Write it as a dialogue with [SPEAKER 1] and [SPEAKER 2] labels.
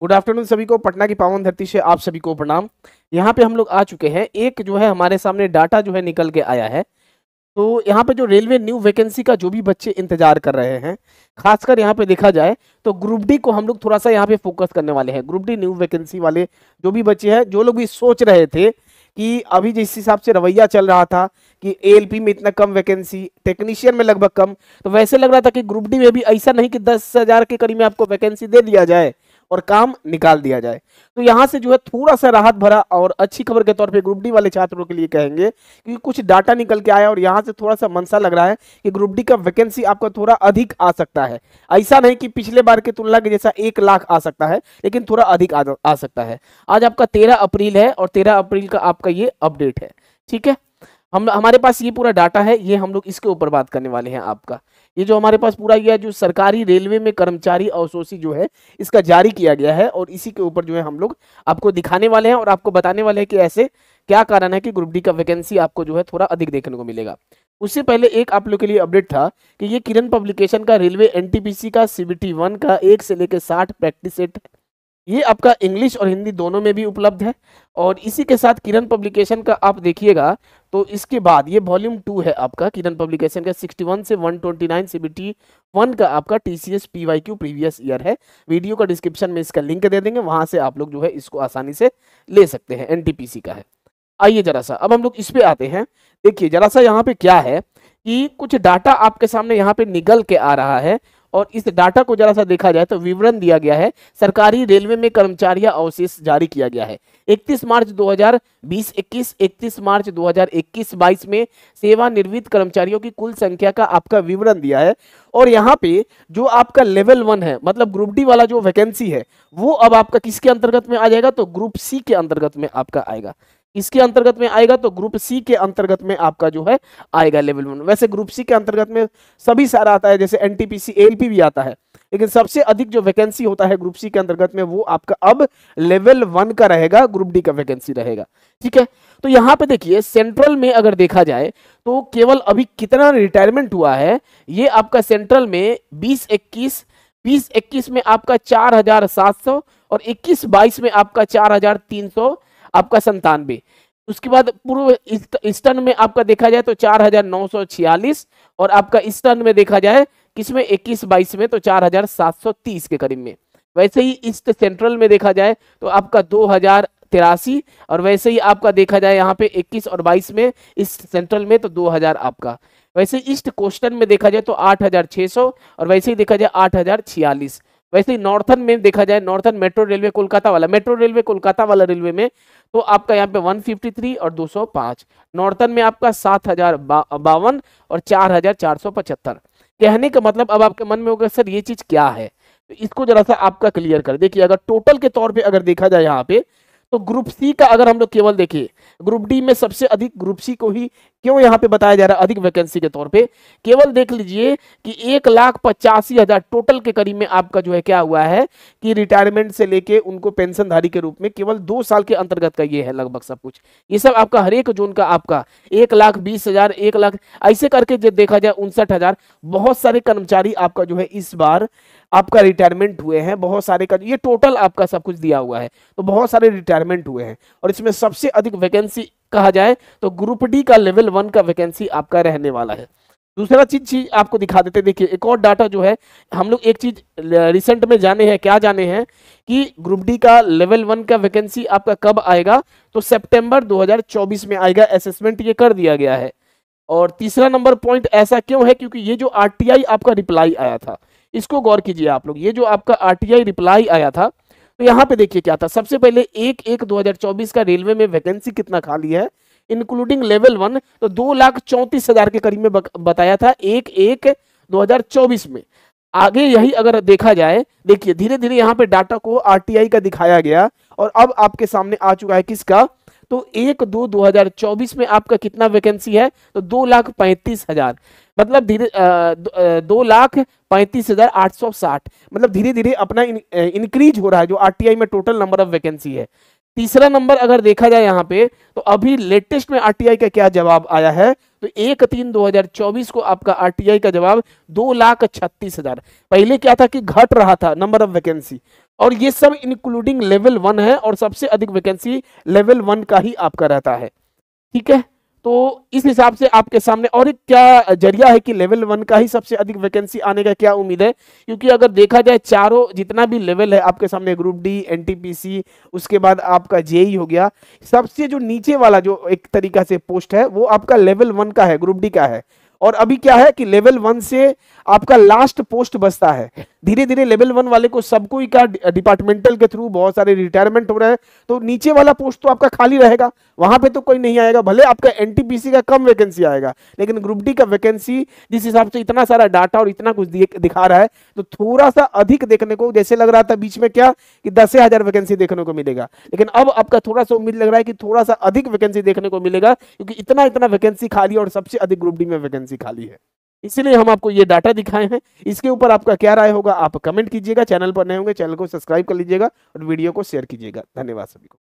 [SPEAKER 1] Good afternoon सभी को। पटना की पावन धरती से आप सभी को प्रणाम। यहाँ पे हम लोग आ चुके हैं। एक जो है हमारे सामने डाटा जो है निकल के आया है। तो यहाँ पे जो रेलवे न्यू वैकेंसी का जो भी बच्चे इंतजार कर रहे हैं, खासकर यहाँ पे देखा जाए तो ग्रुप डी को हम लोग थोड़ा सा यहाँ पे फोकस करने वाले हैं। ग्रुप डी न्यू वैकेंसी वाले जो भी बच्चे हैं, जो लोग भी सोच रहे थे कि अभी जिस हिसाब से रवैया चल रहा था कि एएलपी में इतना कम वैकेंसी, टेक्नीशियन में लगभग कम, तो वैसे लग रहा था कि ग्रुप डी में भी ऐसा नहीं कि 10,000 के करीब में आपको वैकेंसी दे दिया जाए और काम निकाल दिया जाए। तो यहाँ से जो है थोड़ा सा राहत भरा और अच्छी खबर के तौर पे ग्रुप डी वाले छात्रों के लिए कहेंगे, क्योंकि कुछ डाटा निकल के आया और यहाँ से थोड़ा सा मनसा लग रहा है कि ग्रुप डी का वैकेंसी आपका थोड़ा अधिक आ सकता है। ऐसा नहीं कि पिछले बार की तुलना के जैसा 1 लाख आ सकता है, लेकिन थोड़ा अधिक आ सकता है। आज आपका 13 अप्रैल है और 13 अप्रैल का आपका ये अपडेट है। ठीक है, हमारे पास ये पूरा डाटा है, ये हम लोग इसके ऊपर बात करने वाले हैं। आपका ये जो हमारे पास पूरा ये जो सरकारी रेलवे में कर्मचारी अवशोषी जो है इसका जारी किया गया है, और इसी के ऊपर जो है हम लोग आपको दिखाने वाले हैं और आपको बताने वाले हैं कि ऐसे क्या कारण है कि ग्रुप डी का वैकेंसी आपको जो है थोड़ा अधिक देखने को मिलेगा। उससे पहले एक आप लोग के लिए अपडेट था कि ये किरण पब्लिकेशन का रेलवे एनटीपीसी का सीबीटी 1 का 1 से लेकर 60 प्रैक्टिस सेट, ये आपका इंग्लिश और हिंदी दोनों में भी उपलब्ध है। और इसी के साथ किरण पब्लिकेशन का आप देखिएगा तो इसके बाद ये वॉल्यूम 2 है आपका किरण पब्लिकेशन का 61 से 129 सीबीटी 1 का आपका टीसीएस पीवाईक्यू प्रीवियस ईयर है। वीडियो का डिस्क्रिप्शन में इसका लिंक दे देंगे, वहां से आप लोग जो है इसको आसानी से ले सकते हैं। एनटीपीसी का है। आइए जरा सा अब हम लोग इस पे आते हैं। देखिए जरा सा यहाँ पे क्या है कि कुछ डाटा आपके सामने यहाँ पे निकल के आ रहा है, और इस डाटा को जरा सा देखा जाए तो विवरण दिया गया है। सरकारी रेलवे में कर्मचारी अवशेष जारी किया गया है 31 मार्च 2020-21, 31 मार्च 2021-22 में सेवानिवृत्त कर्मचारियों की कुल संख्या का आपका विवरण दिया है। और यहाँ पे जो आपका लेवल 1 है, मतलब ग्रुप डी वाला जो वैकेंसी है, वो अब आपका किसके अंतर्गत में आ जाएगा, तो ग्रुप सी के अंतर्गत में आपका आएगा। इसके अंतर्गत में आएगा तो ग्रुप सी के अंतर्गत में आपका जो है आएगा लेवल 1। वैसे ग्रुप सी के अंतर्गत में सभी सारा आता है, जैसे एनटीपीसी एएलपी भी आता है, लेकिन सबसे अधिक जो वैकेंसी होता है ग्रुप सी के अंतर्गत में वो आपका अब लेवल 1 का रहेगा, ग्रुप डी का वैकेंसी रहेगा। ठीक है, तो यहाँ पे देखिए सेंट्रल में अगर देखा जाए तो केवल अभी कितना रिटायरमेंट हुआ है, ये आपका सेंट्रल में 2021 में आपका 4,700 और 21-22 में आपका 4,300 आपका 97। उसके बाद पूर्व ईस्टर्न में आपका देखा जाए तो 4,946, और आपका ईस्टर्न में देखा जाए किसमें 21-22 में तो 4,730 के करीब में। वैसे ही ईस्ट सेंट्रल में देखा जाए तो आपका 2,083, और वैसे ही आपका देखा जाए यहाँ पे 21 और 22 में ईस्ट सेंट्रल में तो 2,000 आपका। वैसे ईस्ट कोस्टर्न में देखा जाए तो 8,600, और वैसे ही देखा जाए 8,046। वैसे ही नॉर्थन में देखा जाए, नॉर्थन मेट्रो रेलवे कोलकाता वाला रेलवे में तो आपका यहाँ पे 153 और 205। नॉर्थन में आपका 7,052 और 4,475। कहने का मतलब अब आपके मन में होगा सर ये चीज क्या है, तो इसको जरा सा आपका क्लियर कर देखिए। अगर टोटल के तौर पे अगर देखा जाए यहाँ पे तो ग्रुप सी का अगर हम लोग केवल देखिए, ग्रुप डी में सबसे अधिक ग्रुप सी को ही क्यों यहाँ पे बताया जा रहा है अधिक वैकेंसी के तौर पे, केवल देख लीजिए कि 1,85,000 टोटल के करीब में आपका जो है क्या हुआ है कि रिटायरमेंट से लेके उनको पेंशनधारी के रूप में केवल 2 साल के अंतर्गत का ये है लगभग सब कुछ। ये सब आपका हर एक जोन का आपका 1,20,000, 1 लाख ऐसे करके जब देखा जाए 59,000 बहुत सारे कर्मचारी आपका जो है इस बार आपका रिटायरमेंट हुए हैं। बहुत सारे का ये टोटल आपका सब कुछ दिया हुआ है, तो बहुत सारे रिटायरमेंट हुए हैं, और इसमें सबसे अधिक वैकेंसी कहा जाए तो ग्रुप डी का लेवल 1 का वैकेंसी आपका रहने वाला है। दूसरा चीज आपको दिखा देते, देखिए एक और डाटा जो है हम लोग एक चीज रिसेंट में जाने हैं, क्या जाने हैं कि ग्रुप डी का लेवल 1 का वैकेंसी आपका कब आएगा, तो सितंबर 2024 में आएगा। असेसमेंट ये कर दिया गया है। और तीसरा नंबर पॉइंट ऐसा क्यों है, क्योंकि ये जो आरटीआई आपका रिप्लाई आया था, इसको गौर कीजिए आप लोग। ये जो आपका आरटीआई रिप्लाई आया था तो यहाँ पे देखिए क्या था। सबसे पहले 1/1/2024 का रेलवे में वैकेंसी कितना खाली है इंक्लूडिंग लेवल 1, तो 2,34,000 के करीब में बताया था 1/1/2024 में। आगे यही अगर देखा जाए, देखिए धीरे धीरे यहाँ पे डाटा को आरटीआई का दिखाया गया, और अब आपके सामने आ चुका है किसका, तो 1/2/2024 में आपका कितना वैकेंसी है, तो 2,35,000, मतलब धीरे 2,35,860, मतलब धीरे धीरे अपना इंक्रीज हो रहा है जो आरटीआई में टोटल नंबर ऑफ वैकेंसी है। तीसरा नंबर अगर देखा जाए यहाँ पे तो अभी लेटेस्ट में आरटीआई का क्या जवाब आया है, तो 1/3/2024 को आपका आरटीआई का जवाब 2,36,000। पहले क्या था कि घट रहा था नंबर ऑफ वैकेंसी, और ये सब इंक्लूडिंग लेवल 1 है और सबसे अधिक वैकेंसी लेवल 1 का ही आपका रहता है। ठीक है, तो इस हिसाब से आपके सामने और एक क्या जरिया है कि लेवल 1 का ही सबसे अधिक वैकेंसी आने का क्या उम्मीद है, क्योंकि अगर देखा जाए चारों जितना भी लेवल है आपके सामने, ग्रुप डी, एनटीपीसी, उसके बाद आपका जेई हो गया, सबसे जो नीचे वाला जो एक तरीका से पोस्ट है वो आपका लेवल 1 का है, ग्रुप डी का है। और अभी क्या है कि लेवल 1 से आपका लास्ट पोस्ट बचता है। धीरे धीरे लेवल 1 वाले को सबको ही का डिपार्टमेंटल के थ्रू बहुत सारे रिटायरमेंट हो रहे हैं, तो नीचे वाला पोस्ट तो आपका खाली रहेगा, वहां पे तो कोई नहीं आएगा। भले आपका एनटीपीसी का कम वैकेंसी आएगा, लेकिन ग्रुप डी का वैकेंसी जिस हिसाब से इतना सारा डाटा और इतना कुछ दिखा रहा है, तो थोड़ा सा अधिक देखने को, जैसे लग रहा था बीच में क्या कि 10,000 वैकेंसी देखने को मिलेगा, लेकिन अब आपका थोड़ा सा उम्मीद लग रहा है कि थोड़ा सा अधिक वैकेंसी देखने को मिलेगा, क्योंकि इतना इतना वैकेंसी खाली और सबसे अधिक ग्रुप डी में वैकेंसी खाली है। इसलिए हम आपको ये डाटा दिखाए हैं। इसके ऊपर आपका क्या राय होगा आप कमेंट कीजिएगा। चैनल पर नए होंगे चैनल को सब्सक्राइब कर लीजिएगा और वीडियो को शेयर कीजिएगा। धन्यवाद सभी को।